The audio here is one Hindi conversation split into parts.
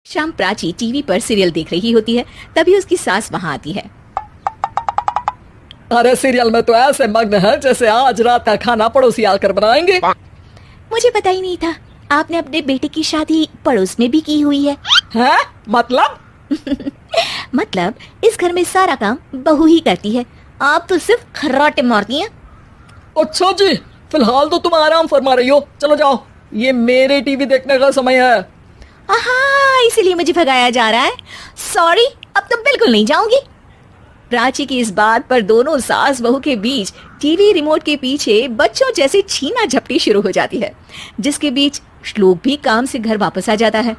शाम प्राची टीवी पर सीरियल देख रही होती है, तभी उसकी सास वहाँ आती है। अरे सीरियल में तो ऐसे मग्न है जैसे आज रात का खाना पड़ोसी आकर बनाएंगे। मुझे पता ही नहीं था आपने अपने बेटे की शादी पड़ोस में भी की हुई है। हैं? मतलब? मतलब इस घर में सारा काम बहू ही करती है, आप तो सिर्फ खर्राटे मारती हैं। अच्छा जी, फिलहाल तो तुम आराम फरमा रही हो, चलो जाओ, ये मेरे टीवी देखने का समय है। आहा, इसीलिए मुझे भगाया जा रहा है। सॉरी, अब तो बिल्कुल नहीं जाऊंगी। प्राची की इस बात पर दोनों सास बहू के बीच टीवी रिमोट के पीछे बच्चों जैसी छीना झपटी शुरू हो जाती है, जिसके बीच श्लोक भी काम से घर वापस आ जाता है।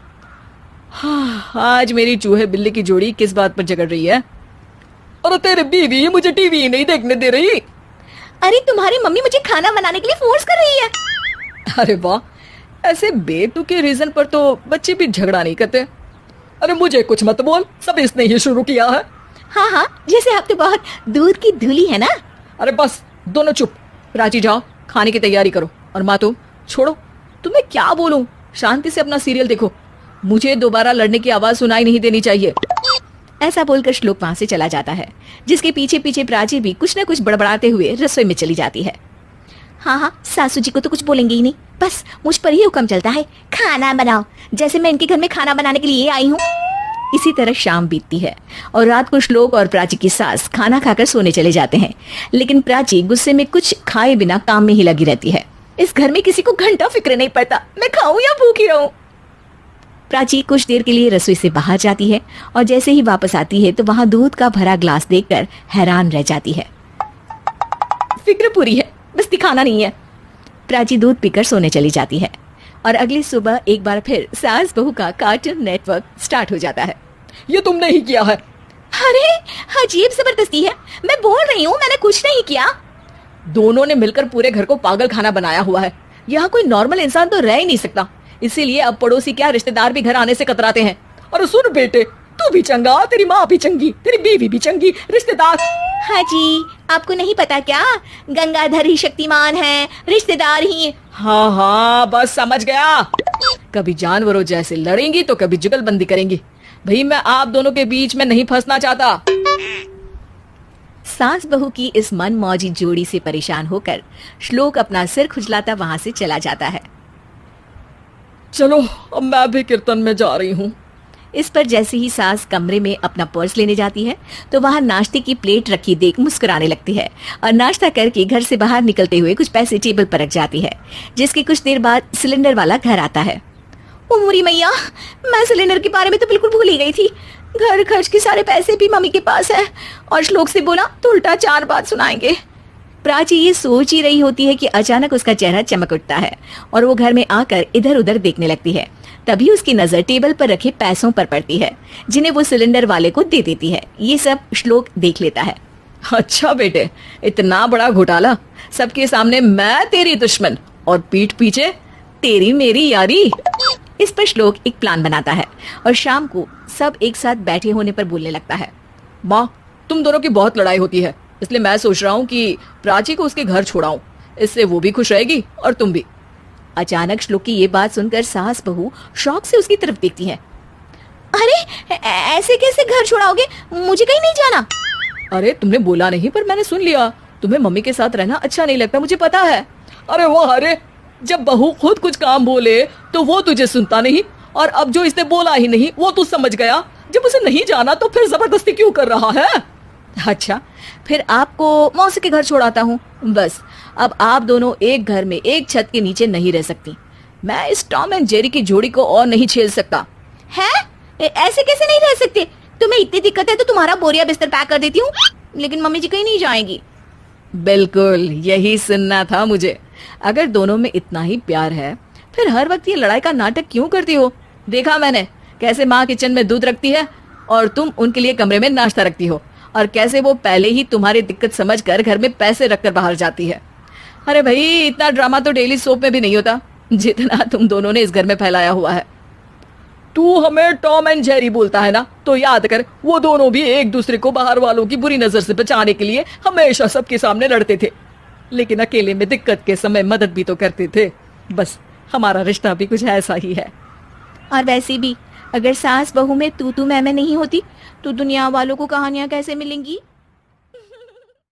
हाँ, आज मेरी चूहे बिल्ली की जोड़ी किस बात पर झगड़ रही है? अरे तेरी बीवी मुझे टीवी ही नहीं देखने दे रही। अरे तुम्हारी मम्मी मुझे खाना बनाने के लिए फोर्स कर रही है। अरे वाह, ऐसे बेतुके रीजन पर तो बच्चे भी झगड़ा नहीं करते। अरे मुझे कुछ मत बोल, सब इसने ही शुरू किया है। हाँ हाँ, जैसे आप तो बहुत दूध की धूली है ना। अरे बस दोनों चुप। प्राची जाओ, खाने की तैयारी करो। और माँ तुम छोड़ो, तुम्हें क्या बोलूं, शांति से अपना सीरियल देखो, मुझे दोबारा लड़ने की आवाज सुनाई नहीं देनी चाहिए। ऐसा बोलकर श्लोक वहां से चला जाता है, जिसके पीछे पीछे प्राची भी कुछ न कुछ बड़बड़ाते हुए रसोई में चली जाती है। हाँ हाँ, सासू जी को तो कुछ बोलेंगे ही नहीं, बस मुझ पर ही हुक्म चलता है, खाना बनाओ, जैसे मैं इनके घर में खाना बनाने के लिए आई हूँ। इसी तरह शाम बीतती है और रात को श्लोक और प्राची की सास खाना खाकर सोने चले जाते हैं, लेकिन प्राची गुस्से में कुछ खाए बिना काम में ही लगी रहती है। इस घर में किसी को घंटा फिक्र नहीं पड़ता, मैं खाऊं या भूखी रहूं। प्राची कुछ देर के लिए रसोई से बाहर जाती है और जैसे ही वापस आती है तो वहां दूध का भरा ग्लास देखकर हैरान रह जाती है। फिक्र पूरी है, बस दिखाना नहीं है। प्राची दूध पीकर सोने चली जाती है और अगली सुबह एक बार फिर सास बहू का कार्टून नेटवर्क स्टार्ट हो जाता है। ये तुमने ही किया है। अरे अजीब जबरदस्ती है, मैं बोल रही हूँ मैंने कुछ नहीं किया। दोनों ने मिलकर पूरे घर को पागल खाना बनाया हुआ है। यहाँ कोई नॉर्मल इंसान तो रह ही नहीं सकता, इसीलिए अब पड़ोसी क्या रिश्तेदार भी घर आने से कतराते हैं। और सुन बेटे, तू भी चंगा, तेरी माँ भी चंगी, तेरी बीवी भी चंगी, रिश्तेदार। हाँ जी, आपको नहीं पता क्या, गंगाधर ही शक्तिमान है, रिश्तेदार ही। हाँ हाँ, बस समझ गया। कभी जानवरों जैसे लड़ेंगी तो कभी जुगलबंदी करेंगी। भाई मैं आप दोनों के बीच में नहीं फंसना चाहता। सास बहू की इस मन मौजी जोड़ी से परेशान होकर श्लोक अपना सिर खुजलाता वहां से चला जाता है। चलो अब मैं भी कीर्तन में जा रही हूँ। इस पर जैसे ही सास कमरे में अपना पर्स लेने जाती है तो वहां नाश्ते की प्लेट रखी देख मुस्कुराने लगती है और नाश्ता करके घर से बाहर निकलते हुए कुछ पैसे टेबल पर रख जाती है, जिसके कुछ देर बाद सिलेंडर वाला घर आता है। ओ मोरी मैया, मैं सिलेंडर के बारे में तो बिल्कुल भूल ही गई थी। घर खर्च के सारे पैसे भी मम्मी के पास है और श्लोक से बोला तो उल्टा 4 बात सुनाएंगे। प्राची ये सोच ही रही होती है कि अचानक उसका चेहरा चमक उठता है और वो घर में आकर इधर उधर देखने लगती है। तभी उसकी नजर टेबल पर रखे पैसों पर पड़ती है, जिन्हें वो सिलेंडर वाले को दे देती है। ये सब श्लोक देख लेता है। अच्छा बेटे, इतना बड़ा घोटाला, सबके सामने मैं तेरी दुश्मन और पीठ पीछे तेरी मेरी यारी। इस पर श्लोक एक प्लान बनाता है और शाम को सब एक साथ बैठे होने पर बोलने लगता है। माँ, तुम दोनों की बहुत लड़ाई होती है, इसलिए मैं सोच रहा हूँ कि प्राची को उसके घर छोड़ाऊं, इससे वो भी खुश रहेगी और तुम भी। अचानक श्लोक की ये बात सुनकर सास बहू शौक से उसकी तरफ देखती है। अरे ऐसे कैसे घर छोड़ाओगे, मुझे कहीं नहीं जाना। अरे तुमने बोला नहीं पर मैंने सुन लिया, तुम्हें मम्मी के साथ रहना अच्छा नहीं लगता, मुझे पता है। अरे वो अरे, जब बहू खुद कुछ काम बोले तो वो तुझे सुनता नहीं, और अब जो इसने बोला ही नहीं वो तू समझ गया। जब उसे नहीं जाना तो फिर जबरदस्ती क्यों कर रहा है? अच्छा, फिर आपको मौसी के घर छोड़ाता हूँ। बस अब आप दोनों एक घर में एक छत के नीचे नहीं रह सकती। मैं इस टॉम एंड जेरी की जोड़ी को और नहीं झेल सकता। है? ऐसे कैसे नहीं रह सकते? तुम्हें इतनी दिक्कत है तो तुम्हारा बोरिया बिस्तर पैक कर देती हूँ, लेकिन मम्मी जी कहीं नहीं जाएंगी। बिल्कुल यही सुनना था मुझे। अगर दोनों में इतना ही प्यार है फिर हर वक्त ये लड़ाई का नाटक क्यों करती हो? देखा मैंने कैसे माँ किचन में दूध रखती है और तुम उनके लिए कमरे में नाश्ता रखती हो, और कैसे वो पहले ही तुम्हारी दिक्कत समझकर घर में पैसे रखकर बाहर जाती है। अरे भाई, इतना ड्रामा तो डेली सोप में भी नहीं होता जितना तुम दोनों ने इस घर में फैलाया हुआ है। तू हमें टॉम एंड जेरी बोलता है ना, तो याद कर वो दोनों भी एक दूसरे को बाहर वालों की बुरी नजर से बचाने के लिए हमेशा सबके सामने लड़ते थे, लेकिन अकेले में दिक्कत के समय मदद भी तो करते थे। बस हमारा रिश्ता भी कुछ ऐसा ही है। और वैसे भी अगर सास बहू में तू मैं नहीं होती तो दुनिया वालों को कहानियां कैसे मिलेंगी?